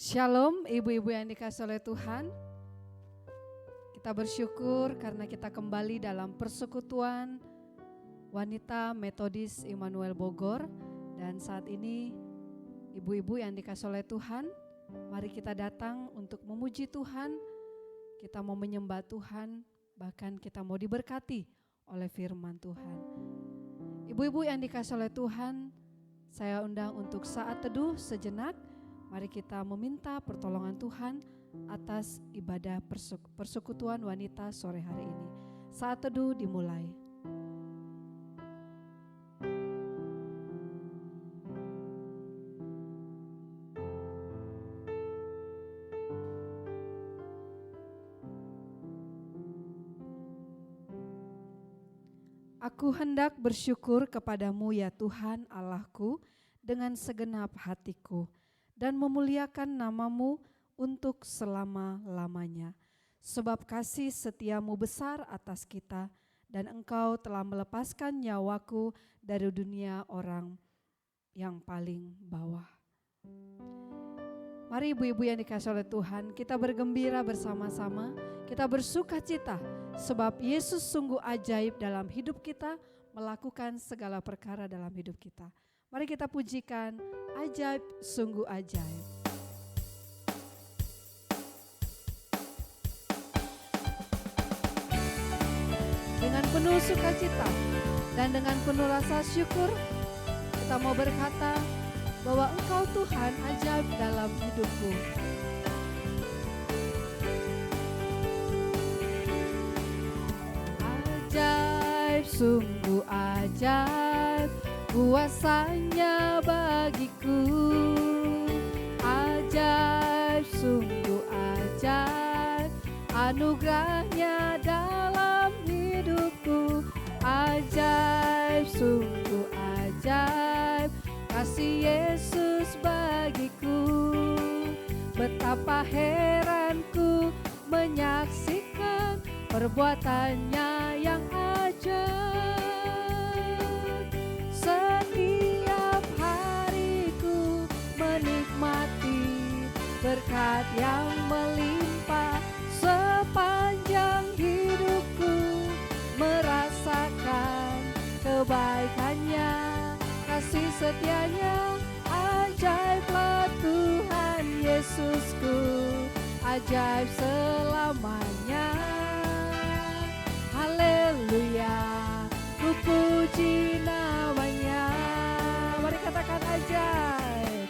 Shalom ibu-ibu yang dikasihi oleh Tuhan. Kita bersyukur karena kita kembali dalam persekutuan wanita Metodis Immanuel Bogor. Dan saat ini ibu-ibu yang dikasihi oleh Tuhan, mari kita datang untuk memuji Tuhan. Kita mau menyembah Tuhan, bahkan kita mau diberkati oleh firman Tuhan. Ibu-ibu yang dikasihi oleh Tuhan, saya undang untuk saat teduh sejenak. Mari kita meminta pertolongan Tuhan atas ibadah persekutuan wanita sore hari ini. Saat teduh dimulai. Aku hendak bersyukur kepadamu ya Tuhan Allahku dengan segenap hatiku, dan memuliakan namamu untuk selama-lamanya. Sebab kasih setiamu besar atas kita, dan engkau telah melepaskan nyawaku dari dunia orang yang paling bawah. Mari ibu-ibu yang dikasihi oleh Tuhan, kita bergembira bersama-sama, kita bersuka cita, sebab Yesus sungguh ajaib dalam hidup kita, melakukan segala perkara dalam hidup kita. Mari kita pujikan, ajaib, sungguh ajaib. Dengan penuh sukacita dan dengan penuh rasa syukur, kita mau berkata bahwa Engkau Tuhan ajaib dalam hidupku. Ajaib, sungguh ajaib, kuasanya bagiku. Ajaib, sungguh ajaib, anugerahnya dalam hidupku. Ajaib, sungguh ajaib, kasih Yesus bagiku. Betapa heranku menyaksikan perbuatannya yang ajaib. Setiap hariku menikmati berkat yang melimpah. Sepanjang hidupku merasakan kebaikannya, kasih setianya. Ajaiblah Tuhan Yesusku, ajaib selamanya. Haleluya, ku puji namanya. Mari katakan ajaib.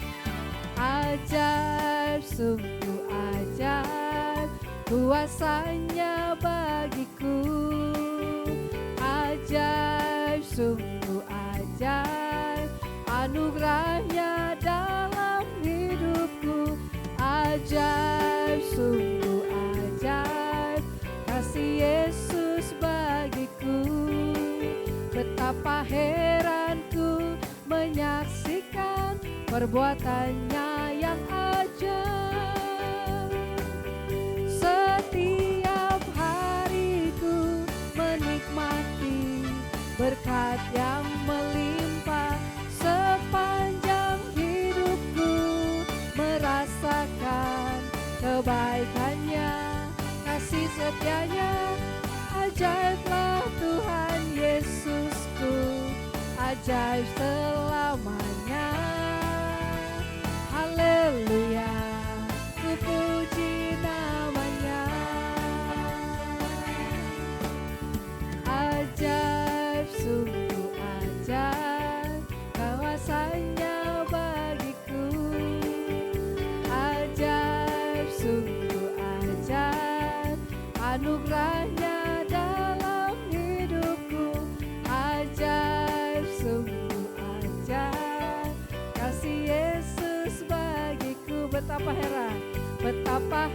Ajaib, sungguh ajaib, kuasanya bagiku. Ajaib, sungguh ajaib, anugerahnya dalam hidupku. Ajaib, sungguh ajaib, kasih Yesus bagiku. Betapa heranku menyaksikan perbuatannya yang ajaib. Setiap hariku menikmati berkat yang melimpah. Sepanjang hidupku merasakan kebaikannya, kasih setianya. Ajaiblah Tuhan Yesusku, ajaib selamanya. Haleluya, ku puji namanya. Ajaib, sungguh ajaib, kuasanya bagiku. Ajaib, sungguh ajaib, anugerahnya dalam hidupku. Ajaib, sungguh ajaib, kasih Yesus bagiku. Betapa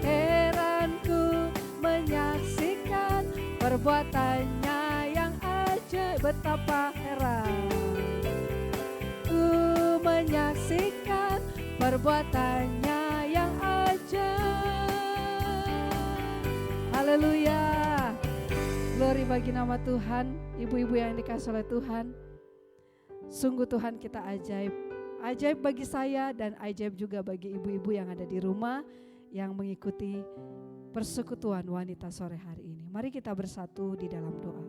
heranku menyaksikan perbuatannya yang ajaib. Betapa heran ku menyaksikan perbuatannya yang ajaib. Haleluya, glory bagi nama Tuhan. Ibu-ibu yang dikasihi oleh Tuhan, sungguh Tuhan kita ajaib. ajaib bagi saya dan ajaib juga bagi ibu-ibu yang ada di rumah yang mengikuti persekutuan wanita sore hari ini. Mari kita bersatu di dalam doa.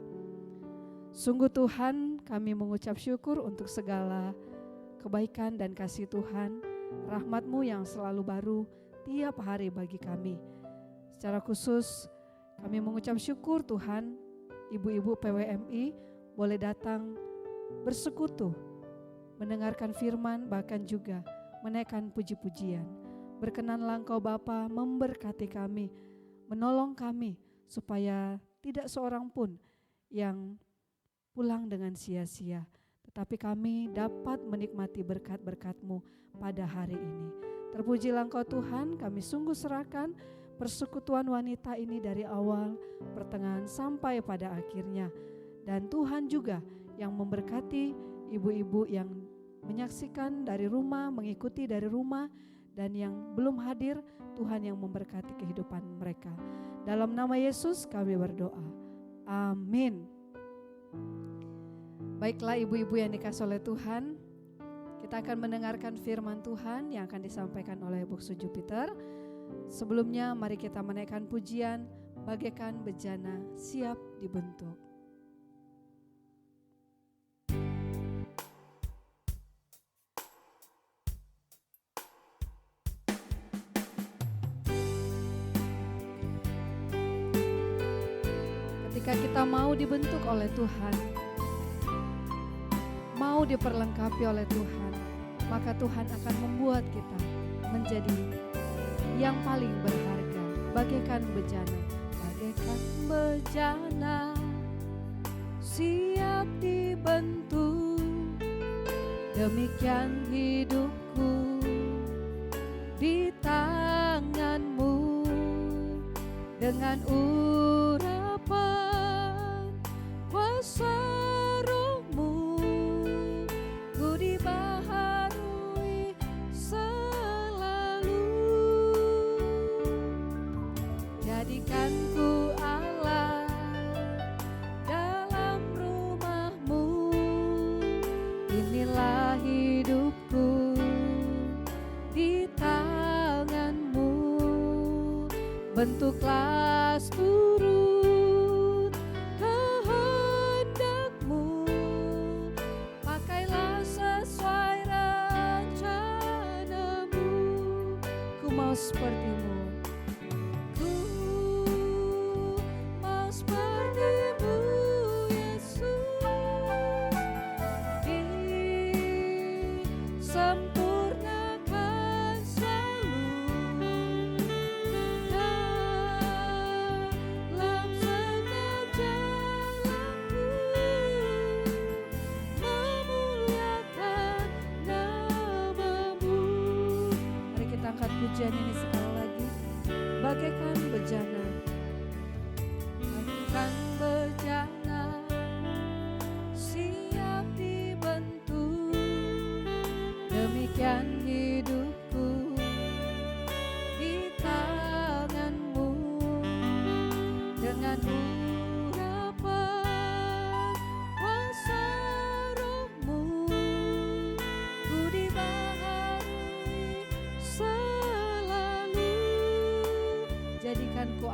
Sungguh Tuhan, kami mengucap syukur untuk segala kebaikan dan kasih Tuhan, rahmat-Mu yang selalu baru tiap hari bagi kami. Secara khusus kami mengucap syukur Tuhan, ibu-ibu PWMI boleh datang bersekutu, mendengarkan firman, bahkan juga menaikkan puji-pujian. Berkenanlah Engkau Bapa memberkati kami, menolong kami supaya tidak seorang pun yang pulang dengan sia-sia, tetapi kami dapat menikmati berkat-berkat-Mu pada hari ini. Terpujilah Engkau Tuhan, kami sungguh serahkan persekutuan wanita ini dari awal, pertengahan sampai pada akhirnya. Dan Tuhan juga yang memberkati ibu-ibu yang menyaksikan dari rumah, mengikuti dari rumah, dan yang belum hadir, Tuhan yang memberkati kehidupan mereka. Dalam nama Yesus kami berdoa. Amin. Baiklah ibu-ibu yang dikasihi oleh Tuhan, kita akan mendengarkan firman Tuhan yang akan disampaikan oleh Buksu Jupiter. Sebelumnya mari kita menaikkan pujian bagaikan bejana siap dibentuk. Ketika kita mau dibentuk oleh Tuhan, mau diperlengkapi oleh Tuhan, maka Tuhan akan membuat kita menjadi yang paling berharga, bagaikan bejana, bagaikan bejana siap dibentuk. Demikian hidupku di tangan-Mu, dengan urapan kuasa Roh-Mu, ku dibaharui selalu. Jadikan ku Allah dalam rumah-Mu, inilah hidupku di tangan-Mu. Bentuklah turut kehendak-Mu, pakailah sesuai rencana-Mu. Ku mau seperti-Mu, ku mau seperti-Mu Yesus, disempurnakan selalu dalam setiap jalanku, memuliakan nama-Mu. Mari kita angkat pujian ini sekali lagi. Bagaikan bejana, bagaikan bejana siap dibentuk. Demikian hidupku di tangan-Mu, dengan urapan kuasa Roh-Mu, ku dibaharui selalu. Jadikan ku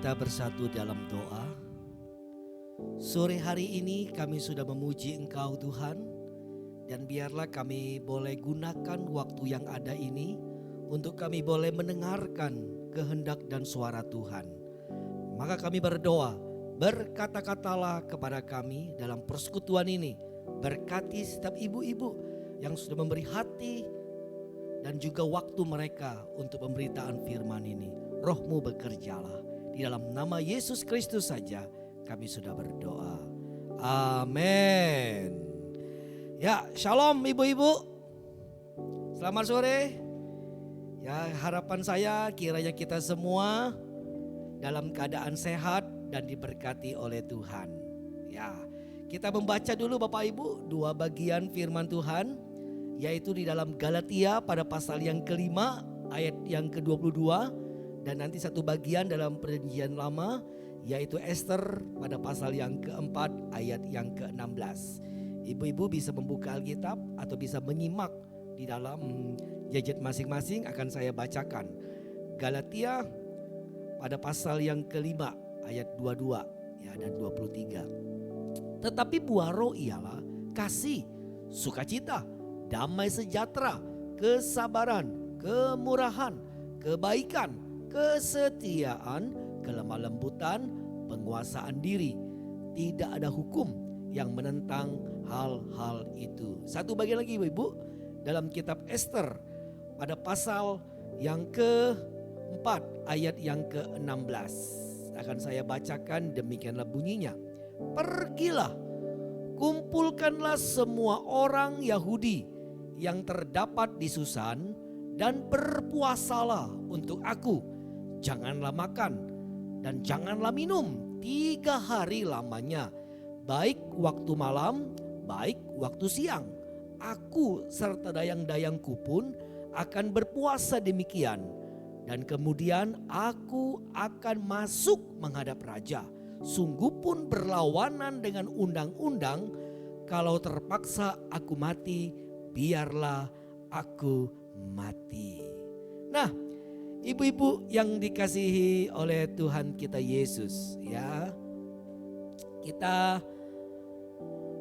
kita bersatu dalam doa. Sore hari ini kami sudah memuji Engkau Tuhan, dan biarlah kami boleh gunakan waktu yang ada ini untuk kami boleh mendengarkan kehendak dan suara Tuhan. Maka kami berdoa, berkata-katalah kepada kami dalam persekutuan ini. Berkati setiap ibu-ibu yang sudah memberi hati dan juga waktu mereka untuk pemberitaan firman ini. Roh-Mu bekerjalah. Di dalam nama Yesus Kristus saja kami sudah berdoa. Amin. Ya, shalom ibu-ibu. Selamat sore. Ya, harapan saya kiranya kita semua dalam keadaan sehat dan diberkati oleh Tuhan. Ya, kita membaca dulu Bapak Ibu 2 bagian firman Tuhan, yaitu di dalam Galatia pada pasal yang kelima ayat yang ke-22, dan nanti satu bagian dalam Perjanjian Lama, yaitu Ester pada pasal yang keempat ayat yang ke-16. Ibu-ibu bisa membuka Alkitab atau bisa menyimak di dalam gadget masing-masing, akan saya bacakan. Galatia pada pasal yang kelima ayat 22 ya, dan 23. Tetapi buah roh ialah kasih, sukacita, damai sejahtera, kesabaran, kemurahan, kebaikan, kesetiaan, kelemah lembutan, penguasaan diri. Tidak ada hukum yang menentang hal-hal itu. Satu bagian lagi ibu-ibu, dalam kitab Ester pada pasal yang ke-4 ayat yang ke-16. Akan saya bacakan, demikianlah bunyinya. Pergilah, kumpulkanlah semua orang Yahudi yang terdapat di Susan dan berpuasalah untuk aku. Janganlah makan dan janganlah minum 3 hari lamanya, baik waktu malam, baik waktu siang. Aku serta dayang-dayangku pun akan berpuasa demikian. Dan kemudian aku akan masuk menghadap raja. Sungguh pun berlawanan dengan undang-undang. Kalau terpaksa aku mati, biarlah aku mati. Nah, ibu-ibu yang dikasihi oleh Tuhan kita Yesus, ya, kita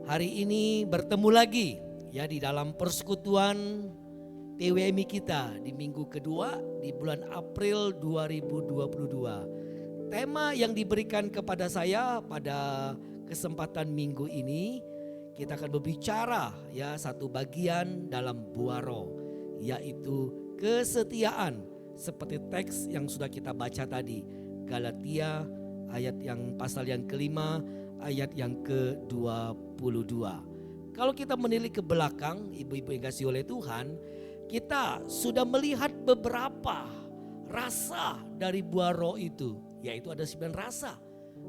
hari ini bertemu lagi ya di dalam persekutuan PWMI kita di minggu kedua di bulan April 2022. Tema yang diberikan kepada saya pada kesempatan minggu ini, kita akan berbicara ya satu bagian dalam buah roh, yaitu kesetiaan. Seperti teks yang sudah kita baca tadi, Galatia ayat yang pasal yang kelima ayat yang ke-22. Kalau kita menilik ke belakang, ibu-ibu yang kasih oleh Tuhan, kita sudah melihat beberapa rasa dari buah roh itu, yaitu ada 9 rasa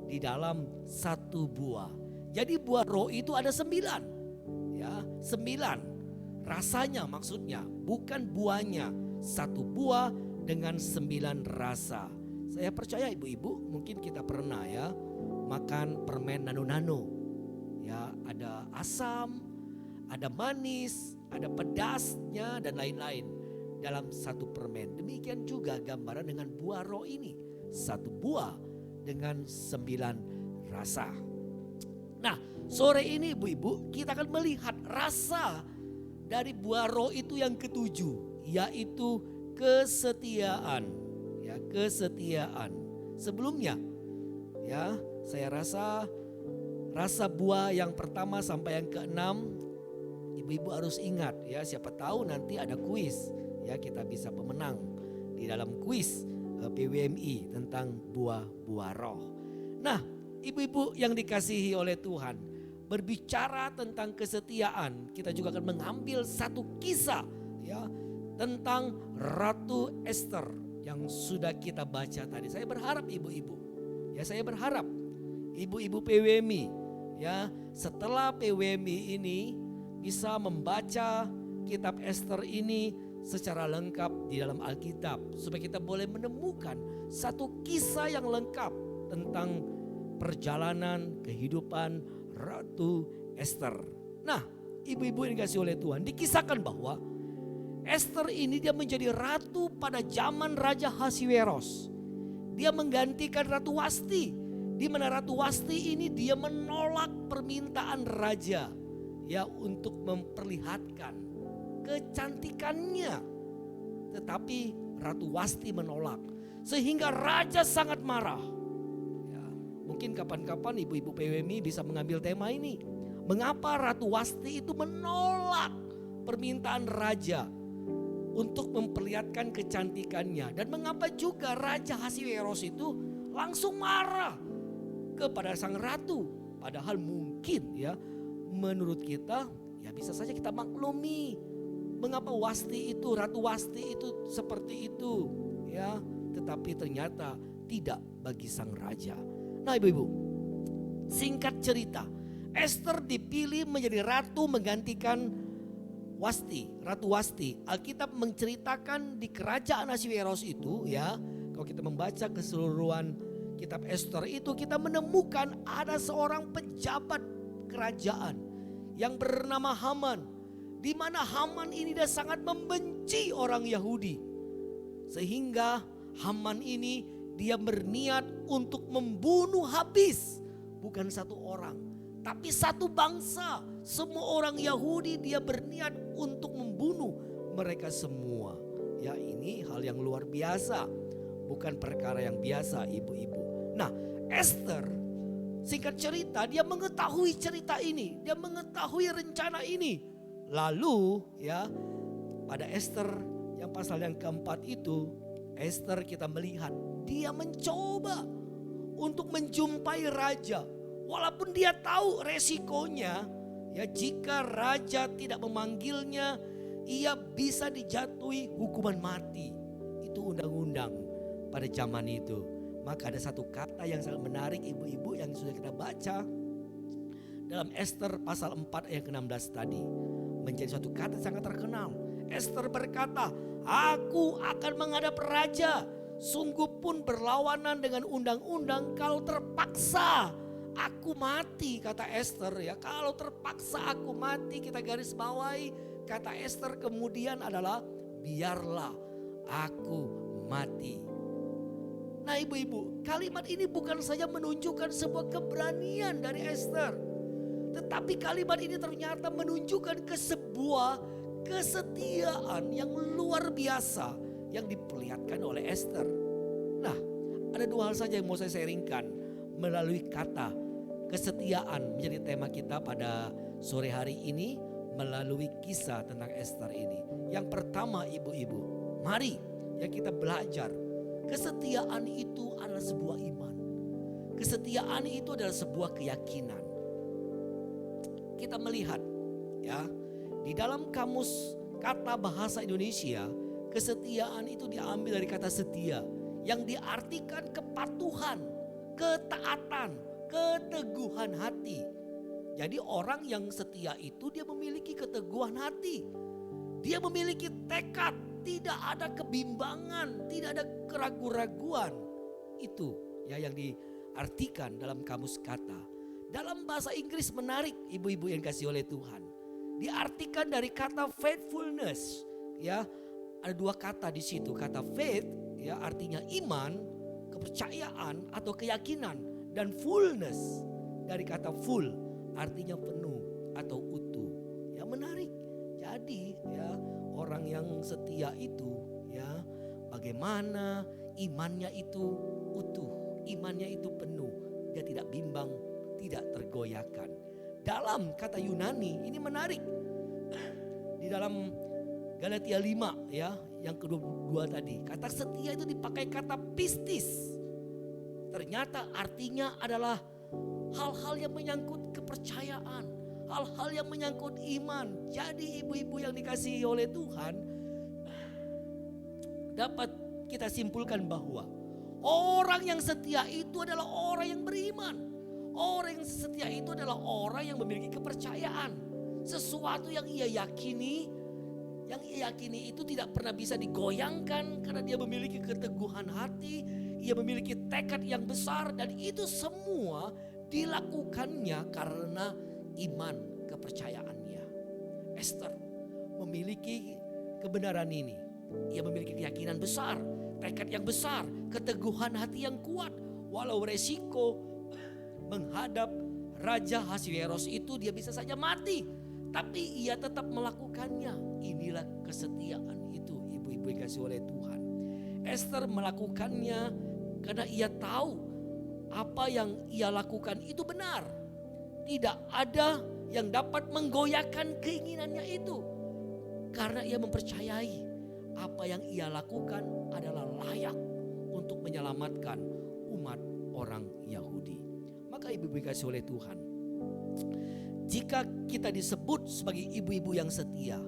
di dalam satu buah. Jadi buah roh itu ada 9, ya 9 rasanya, maksudnya bukan buahnya, satu buah dengan 9 rasa. Saya percaya ibu-ibu mungkin kita pernah ya makan permen nano-nano, ya ada asam, ada manis, ada pedasnya dan lain-lain dalam satu permen. Demikian juga gambaran dengan buah roh ini, satu buah dengan 9 rasa. Nah, sore ini ibu-ibu kita akan melihat rasa dari buah roh itu yang ke-7, yaitu kesetiaan. Ya, kesetiaan. Sebelumnya ya, saya rasa buah yang pertama sampai yang ke-6, ibu-ibu harus ingat ya, siapa tahu nanti ada kuis ya, kita bisa pemenang di dalam kuis PWMI tentang buah-buah roh. Nah, ibu-ibu yang dikasihi oleh Tuhan, berbicara tentang kesetiaan, kita juga akan mengambil satu kisah ya tentang Ratu Ester yang sudah kita baca tadi. Saya berharap ibu-ibu, ya saya berharap ibu-ibu PWMI ya setelah PWMI ini bisa membaca kitab Ester ini secara lengkap di dalam Alkitab, supaya kita boleh menemukan satu kisah yang lengkap tentang perjalanan kehidupan Ratu Ester. Nah, ibu-ibu yang dikasihi oleh Tuhan, dikisahkan bahwa Ester ini dia menjadi ratu pada zaman Raja Ahasuerus. dia menggantikan Ratu Wasti. Di mana Ratu Wasti ini dia menolak permintaan raja ya untuk memperlihatkan kecantikannya. Tetapi Ratu Wasti menolak sehingga raja sangat marah. Ya, mungkin kapan-kapan ibu-ibu PWMI bisa mengambil tema ini. Mengapa Ratu Wasti itu menolak permintaan raja untuk memperlihatkan kecantikannya, dan mengapa juga Raja Ahasiweros itu langsung marah kepada sang ratu. Padahal mungkin ya menurut kita ya bisa saja kita maklumi mengapa Ratu Wasti itu seperti itu ya, tetapi ternyata tidak bagi sang raja. Nah ibu-ibu, singkat cerita, Esther dipilih menjadi ratu menggantikan Ratu Wasti. Alkitab menceritakan di kerajaan Ahasiweros itu ya, kalau kita membaca keseluruhan kitab Esther itu, kita menemukan ada seorang pejabat kerajaan yang bernama Haman, di mana Haman ini dia sangat membenci orang Yahudi, sehingga Haman ini dia berniat untuk membunuh habis bukan satu orang tapi satu bangsa. Semua orang Yahudi dia berniat untuk membunuh mereka semua. Ya, ini hal yang luar biasa, bukan perkara yang biasa ibu-ibu. Nah, Esther singkat cerita dia mengetahui cerita ini, dia mengetahui rencana ini. Lalu ya pada Esther yang pasal yang keempat itu, Esther kita melihat dia mencoba untuk menjumpai raja. Walaupun dia tahu resikonya ya, jika raja tidak memanggilnya ia bisa dijatuhi hukuman mati. Itu undang-undang pada zaman itu. Maka ada satu kata yang sangat menarik ibu-ibu yang sudah kita baca dalam Esther pasal 4 ayat ke-16 tadi. Menjadi suatu kata sangat terkenal. Esther berkata, "Aku akan menghadap raja, sungguh pun berlawanan dengan undang-undang. Kalau terpaksa aku mati," kata Esther ya. Kalau terpaksa aku mati, kita garis bawahi kata Esther kemudian adalah biarlah aku mati. Nah ibu-ibu, kalimat ini bukan saja menunjukkan sebuah keberanian dari Esther, tetapi kalimat ini ternyata menunjukkan ke sebuah kesetiaan yang luar biasa yang diperlihatkan oleh Esther. Nah, ada dua hal saja yang mau saya sharingkan melalui kata kesetiaan menjadi tema kita pada sore hari ini melalui kisah tentang Esther ini. Yang pertama ibu-ibu, mari ya kita belajar. Kesetiaan itu adalah sebuah iman. Kesetiaan itu adalah sebuah keyakinan. Kita melihat ya di dalam kamus kata bahasa Indonesia, kesetiaan itu diambil dari kata setia yang diartikan kepatuhan, ketaatan, keteguhan hati. Jadi orang yang setia itu dia memiliki keteguhan hati. Dia memiliki tekad, tidak ada kebimbangan, tidak ada keraguan-raguan. Itu ya yang diartikan dalam kamus kata. Dalam bahasa Inggris menarik ibu-ibu yang kasih oleh Tuhan. Diartikan dari kata faithfulness. Ya, ada dua kata di situ. Kata faith ya artinya iman, kepercayaan atau keyakinan, dan fullness dari kata full artinya penuh atau utuh. Ya menarik. Jadi ya orang yang setia itu ya bagaimana imannya itu utuh, imannya itu penuh, dia tidak bimbang, tidak tergoyahkan. Dalam kata Yunani ini menarik. Di dalam Galatia 5 ya yang kedua tadi, kata setia itu dipakai kata pistis. Ternyata artinya adalah hal-hal yang menyangkut kepercayaan, hal-hal yang menyangkut iman. Jadi ibu-ibu yang dikasihi oleh Tuhan, dapat kita simpulkan bahwa orang yang setia itu adalah orang yang beriman. Orang yang setia itu adalah orang yang memiliki kepercayaan. Sesuatu yang ia yakini, itu tidak pernah bisa digoyangkan karena dia memiliki keteguhan hati, ia memiliki tekad yang besar, dan itu semua dilakukannya karena iman kepercayaannya. Esther memiliki kebenaran ini. Ia memiliki keyakinan besar. tekad yang besar, keteguhan hati yang kuat. Walau resiko menghadap Raja Ahasveros itu dia bisa saja mati, tapi ia tetap melakukannya. Inilah kesetiaan itu, ibu-ibu yang dikasihi oleh Tuhan. Esther melakukannya karena ia tahu apa yang ia lakukan itu benar. Tidak ada yang dapat menggoyahkan keinginannya itu. Karena ia mempercayai apa yang ia lakukan adalah layak untuk menyelamatkan umat orang Yahudi. Maka ibu-ibu dikasihi oleh Tuhan, jika kita disebut sebagai ibu-ibu yang setia,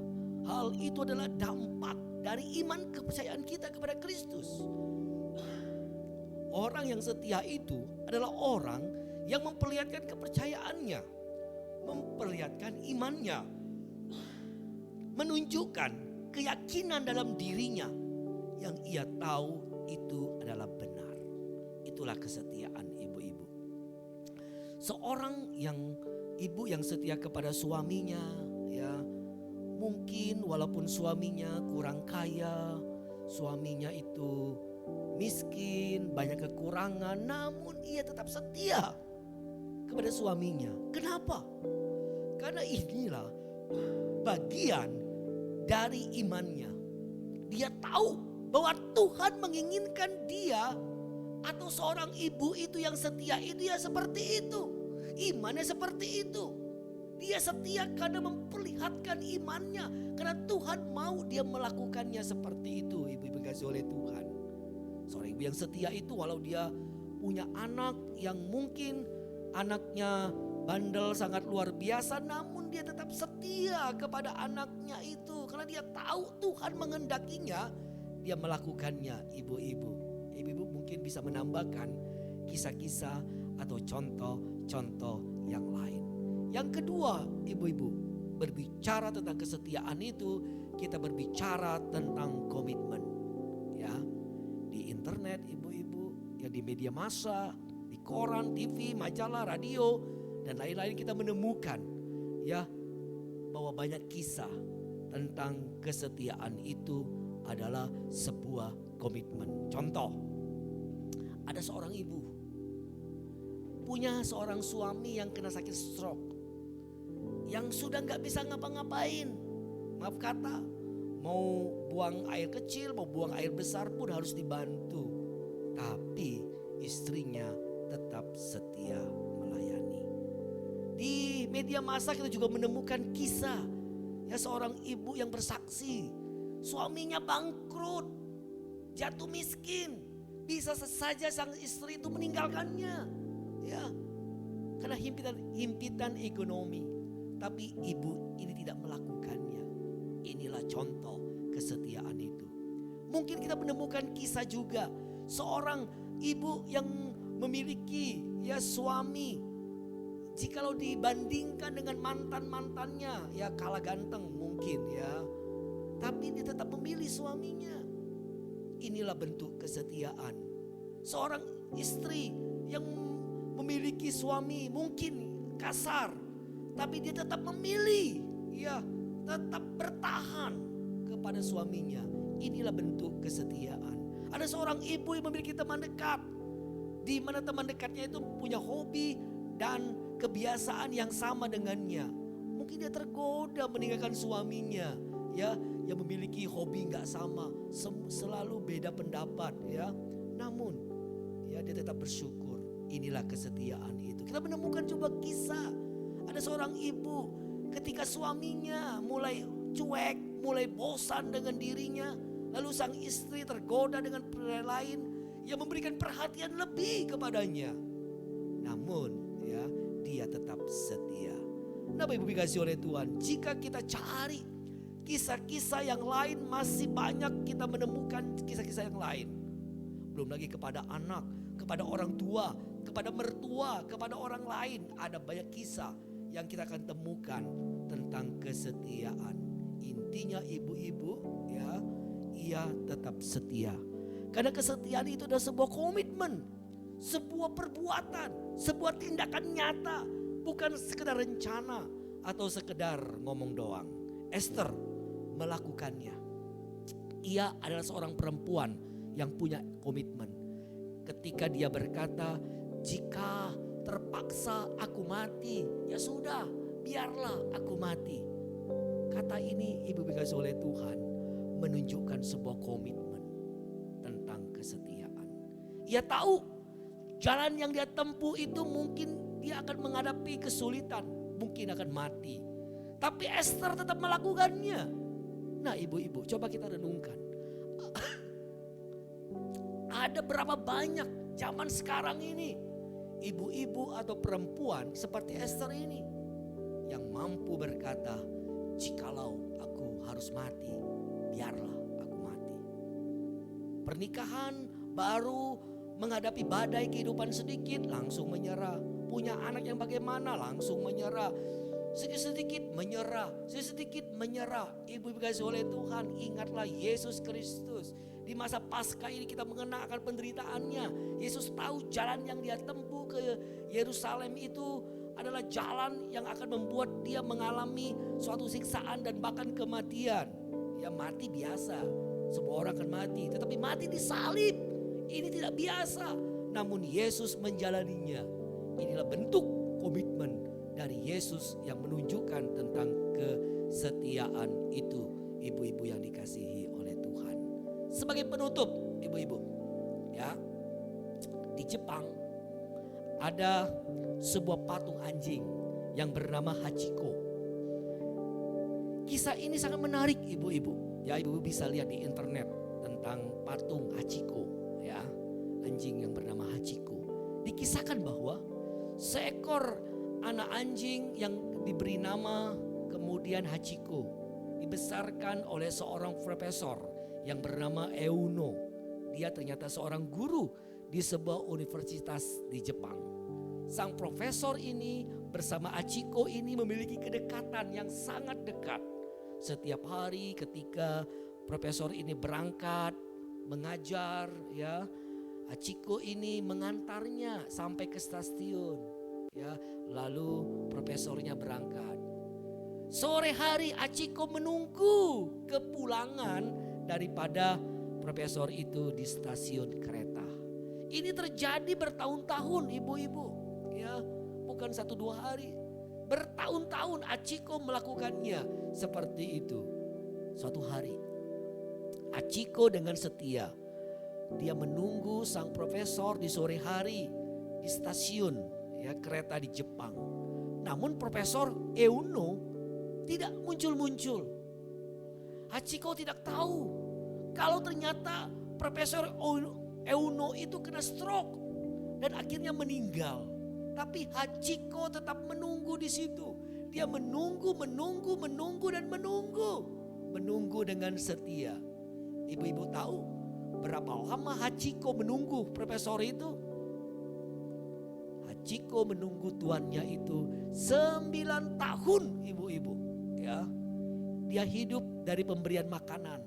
hal itu adalah dampak dari iman kepercayaan kita kepada Kristus. Orang yang setia itu adalah orang yang memperlihatkan kepercayaannya, memperlihatkan imannya, menunjukkan keyakinan dalam dirinya yang ia tahu itu adalah benar. Itulah kesetiaan ibu-ibu. Seorang ibu yang setia kepada suaminya, ya, mungkin walaupun suaminya kurang kaya, suaminya itu miskin, banyak kekurangan, namun ia tetap setia kepada suaminya. Kenapa? Karena inilah bagian dari imannya. Dia tahu bahwa Tuhan menginginkan dia atau seorang ibu itu yang setia itu ya seperti itu. Imannya seperti itu. Dia setia karena memperlihatkan imannya. Karena Tuhan mau dia melakukannya seperti itu. Ibu-ibu dikasihi oleh Tuhan. Seorang ibu yang setia itu walau dia punya anak yang mungkin anaknya bandel sangat luar biasa, namun dia tetap setia kepada anaknya itu. Karena dia tahu Tuhan menghendakinya, dia melakukannya. Ibu-ibu mungkin bisa menambahkan kisah-kisah atau contoh-contoh yang lain. Yang kedua, ibu-ibu, berbicara tentang kesetiaan itu, kita berbicara tentang komitmen. Ya, di internet ibu-ibu, ya di media massa, di koran, TV, majalah, radio, dan lain-lain kita menemukan ya bahwa banyak kisah tentang kesetiaan itu adalah sebuah komitmen. Contoh, ada seorang ibu punya seorang suami yang kena sakit stroke, yang sudah gak bisa ngapa-ngapain. Maaf kata, mau buang air kecil, mau buang air besar pun harus dibantu. Tapi istrinya tetap setia melayani. Di media massa kita juga menemukan kisah ya seorang ibu yang bersaksi, suaminya bangkrut, jatuh miskin, bisa saja sang istri itu meninggalkannya. Ya, karena himpitan ekonomi. Tapi ibu ini tidak melakukannya. Inilah contoh kesetiaan itu. Mungkin kita menemukan kisah juga seorang ibu yang memiliki ya suami, jikalau dibandingkan dengan mantan-mantannya ya kalah ganteng mungkin ya, tapi dia tetap memilih suaminya. Inilah bentuk kesetiaan. Seorang istri yang memiliki suami mungkin kasar, tapi dia tetap memilih, ya, tetap bertahan kepada suaminya. Inilah bentuk kesetiaan. Ada seorang ibu yang memiliki teman dekat, di mana teman dekatnya itu punya hobi dan kebiasaan yang sama dengannya. Mungkin dia tergoda meninggalkan suaminya, ya, yang memiliki hobi nggak sama, selalu beda pendapat, ya. Namun, ya dia tetap bersyukur. Inilah kesetiaan itu. Kita menemukan coba kisah. Ada seorang ibu ketika suaminya mulai cuek, mulai bosan dengan dirinya, lalu sang istri tergoda dengan pria lain yang memberikan perhatian lebih kepadanya. Namun ya dia tetap setia. Nah, Ibu dikasihi oleh Tuhan, jika kita cari kisah-kisah yang lain, masih banyak kita menemukan kisah-kisah yang lain. Belum lagi kepada anak, kepada orang tua, kepada mertua, kepada orang lain. Ada banyak kisah yang kita akan temukan tentang kesetiaan. Intinya ibu-ibu ya, ia tetap setia. Karena kesetiaan itu adalah sebuah komitmen, sebuah perbuatan, sebuah tindakan nyata, bukan sekedar rencana atau sekedar ngomong doang. Esther melakukannya. Ia adalah seorang perempuan yang punya komitmen. Ketika dia berkata, jika terpaksa aku mati, ya sudah, biarlah aku mati. Kata ini ibu dikasih oleh Tuhan menunjukkan sebuah komitmen tentang kesetiaan. Ia tahu jalan yang dia tempuh itu mungkin dia akan menghadapi kesulitan, mungkin akan mati. Tapi Esther tetap melakukannya. Nah ibu-ibu, coba kita renungkan. Ada berapa banyak zaman sekarang ini ibu-ibu atau perempuan seperti Esther ini yang mampu berkata, jikalau aku harus mati, biarlah aku mati. Pernikahan baru menghadapi badai kehidupan sedikit, langsung menyerah. Punya anak yang bagaimana, langsung menyerah. Sedikit-sedikit menyerah, sedikit menyerah. Ibu dikasih oleh Tuhan, ingatlah Yesus Kristus. Di masa Paskah ini kita mengenangkan penderitaannya. Yesus tahu jalan yang dia tempuh ke Yerusalem itu adalah jalan yang akan membuat dia mengalami suatu siksaan dan bahkan kematian. Ya mati biasa, semua orang akan mati. Tetapi mati disalib, ini tidak biasa. Namun Yesus menjalaninya. Inilah bentuk komitmen dari Yesus yang menunjukkan tentang kesetiaan itu, ibu-ibu yang dikasihi oleh Tuhan. Sebagai penutup, ibu-ibu, ya, di Jepang ada sebuah patung anjing yang bernama Hachiko. Kisah ini sangat menarik, ibu-ibu. Ya, ibu-ibu bisa lihat di internet tentang patung Hachiko, ya, anjing yang bernama Hachiko. Dikisahkan bahwa seekor anak anjing yang diberi nama kemudian Hachiko dibesarkan oleh seorang profesor yang bernama Euno. Dia ternyata seorang guru di sebuah universitas di Jepang. Sang profesor ini bersama Hachiko ini memiliki kedekatan yang sangat dekat. Setiap hari ketika profesor ini berangkat mengajar, ya, Hachiko ini mengantarnya sampai ke stasiun, ya. Lalu profesornya berangkat. Sore hari Hachiko menunggu kepulangan daripada profesor itu di stasiun kereta. Ini terjadi bertahun-tahun, ibu-ibu, ya, bukan 1-2 hari. Bertahun-tahun Hachiko melakukannya seperti itu. Suatu hari Hachiko dengan setia dia menunggu sang profesor di sore hari di stasiun, ya, kereta di Jepang. Namun Profesor Euno tidak muncul-muncul. Hachiko tidak tahu kalau ternyata Profesor Euno itu kena stroke dan akhirnya meninggal. Tapi Hachiko tetap menunggu di situ. Dia menunggu dan menunggu. Menunggu dengan setia. Ibu-ibu tahu berapa lama Hachiko menunggu profesor itu? Hachiko menunggu tuannya itu 9 tahun, ibu-ibu, ya. Dia hidup dari pemberian makanan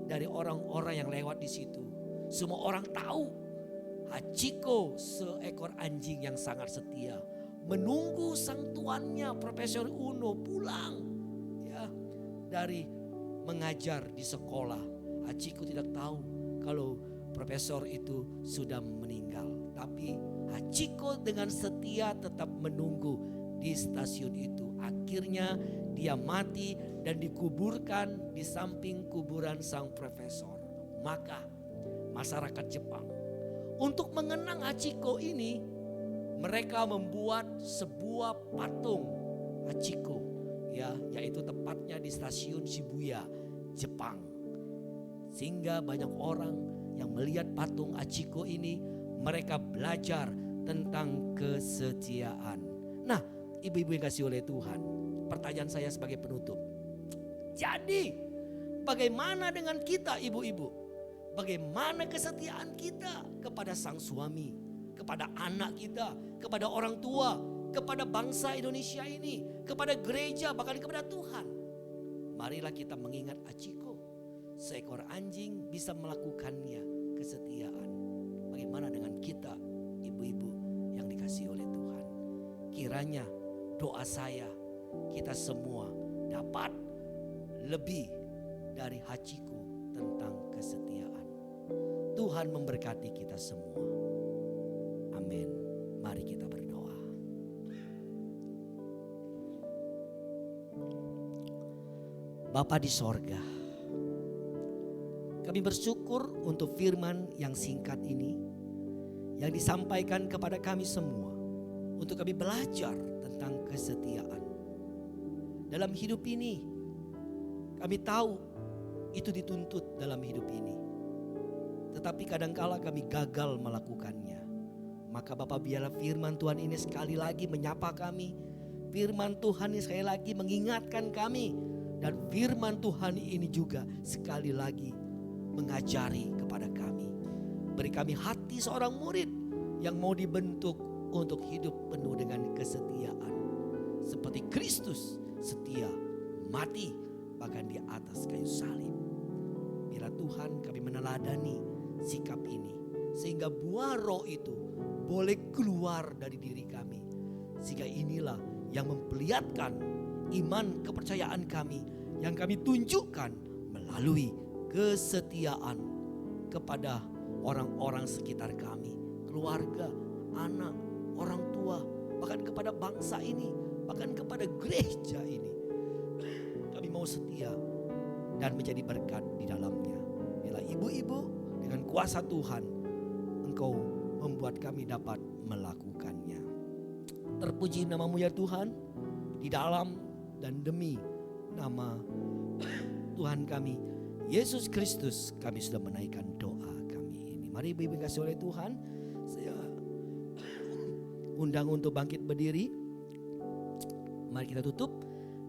dari orang-orang yang lewat di situ. Semua orang tahu Hachiko seekor anjing yang sangat setia, menunggu sang tuannya Profesor Uno pulang, ya, dari mengajar di sekolah. Hachiko tidak tahu kalau profesor itu sudah meninggal. Tapi Hachiko dengan setia tetap menunggu di stasiun itu. Akhirnya dia mati dan dikuburkan di samping kuburan sang profesor. Maka masyarakat Jepang untuk mengenang Hachiko ini, mereka membuat sebuah patung Hachiko, ya, yaitu tepatnya di stasiun Shibuya, Jepang. Sehingga banyak orang yang melihat patung Hachiko ini, mereka belajar tentang kesetiaan. Nah, ibu-ibu yang kasih oleh Tuhan, pertanyaan saya sebagai penutup. Jadi, bagaimana dengan kita, ibu-ibu? Bagaimana kesetiaan kita kepada sang suami, kepada anak kita, kepada orang tua, kepada bangsa Indonesia ini, kepada gereja, bahkan kepada Tuhan? Marilah kita mengingat Hachiko. Seekor anjing bisa melakukannya, kesetiaan. Bagaimana dengan kita, ibu-ibu yang dikasihi oleh Tuhan? Kiranya doa saya, kita semua dapat lebih dari Hachiko tentang kesetiaan. Tuhan memberkati kita semua. Amin. Mari kita berdoa. Bapa di sorga, kami bersyukur untuk firman yang singkat ini, yang disampaikan kepada kami semua, untuk kami belajar tentang kesetiaan. Dalam hidup ini, kami tahu itu dituntut dalam hidup ini. Tetapi kadangkala kami gagal melakukannya. Maka Bapak, biarlah firman Tuhan ini sekali lagi menyapa kami. Firman Tuhan ini sekali lagi mengingatkan kami. Dan firman Tuhan ini juga sekali lagi mengajari kepada kami. Beri kami hati seorang murid yang mau dibentuk untuk hidup penuh dengan kesetiaan. Seperti Kristus setia mati bahkan di atas kayu salib. Biarlah Tuhan kami meneladani sikap ini, sehingga buah roh itu boleh keluar dari diri kami. Sehingga inilah yang memperlihatkan iman kepercayaan kami, yang kami tunjukkan melalui kesetiaan kepada orang-orang sekitar kami, keluarga, anak, orang tua, bahkan kepada bangsa ini, bahkan kepada gereja ini. Kami mau setia dan menjadi berkat di dalamnya. Bila ibu-ibu dengan kuasa Tuhan, Engkau membuat kami dapat melakukannya. Terpuji namamu ya Tuhan, di dalam dan demi nama Tuhan kami Yesus Kristus kami sudah menaikkan doa kami ini. Mari ibu-ibu kasih oleh Tuhan, saya undang untuk bangkit berdiri. Mari kita tutup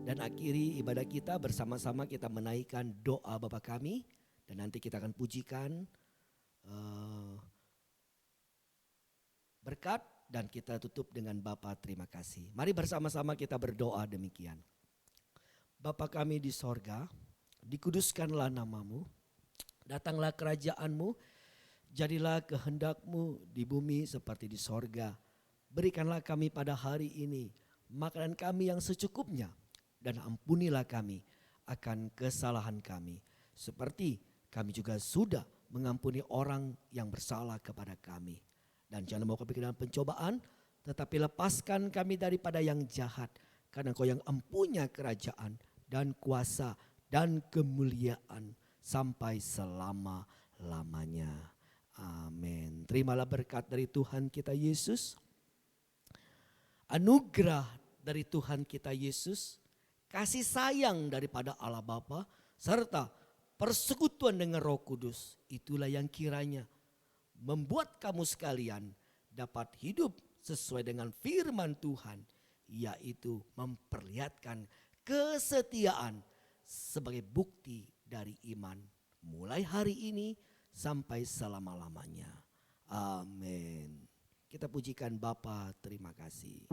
dan akhiri ibadah kita bersama-sama, kita menaikkan doa Bapa kami. Dan nanti kita akan pujikan berkat dan kita tutup dengan Bapa terima kasih. Mari bersama-sama kita berdoa demikian. Bapa kami di sorga, dikuduskanlah namamu, datanglah kerajaanmu, jadilah kehendakmu di bumi seperti di sorga. Berikanlah kami pada hari ini makanan kami yang secukupnya, dan ampunilah kami akan kesalahan kami, seperti kami juga sudah mengampuni orang yang bersalah kepada kami. Dan jangan bawa kami ke dalam pencobaan, tetapi lepaskan kami daripada yang jahat, karena Engkau yang empunya kerajaan dan kuasa dan kemuliaan sampai selama-lamanya. Amin. Terimalah berkat dari Tuhan kita Yesus, anugerah dari Tuhan kita Yesus, kasih sayang daripada Allah Bapa, serta persekutuan dengan Roh Kudus. Itulah yang kiranya membuat kamu sekalian dapat hidup sesuai dengan firman Tuhan, yaitu memperlihatkan kesetiaan sebagai bukti dari iman mulai hari ini sampai selama-lamanya. Amin. Kita pujikan Bapa, terima kasih.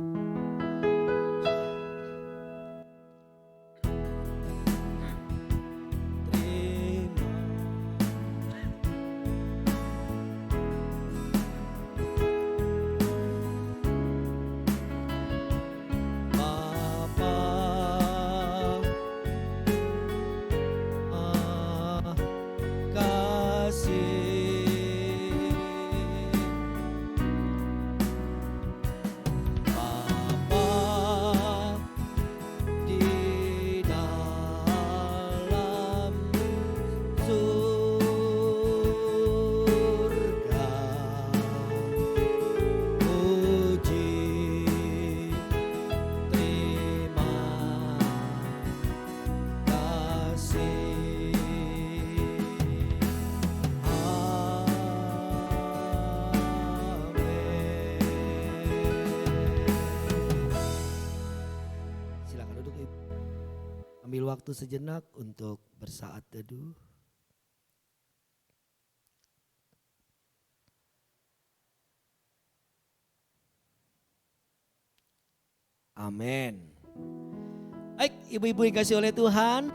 Ambil waktu sejenak untuk bersaat teduh. Amin. Baik, ibu-ibu yang kasih oleh Tuhan,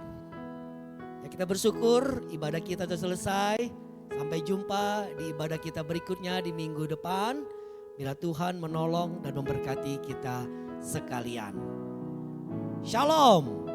ya kita bersyukur ibadah kita sudah selesai. Sampai jumpa di ibadah kita berikutnya di minggu depan. Bila Tuhan menolong dan memberkati kita sekalian. Shalom.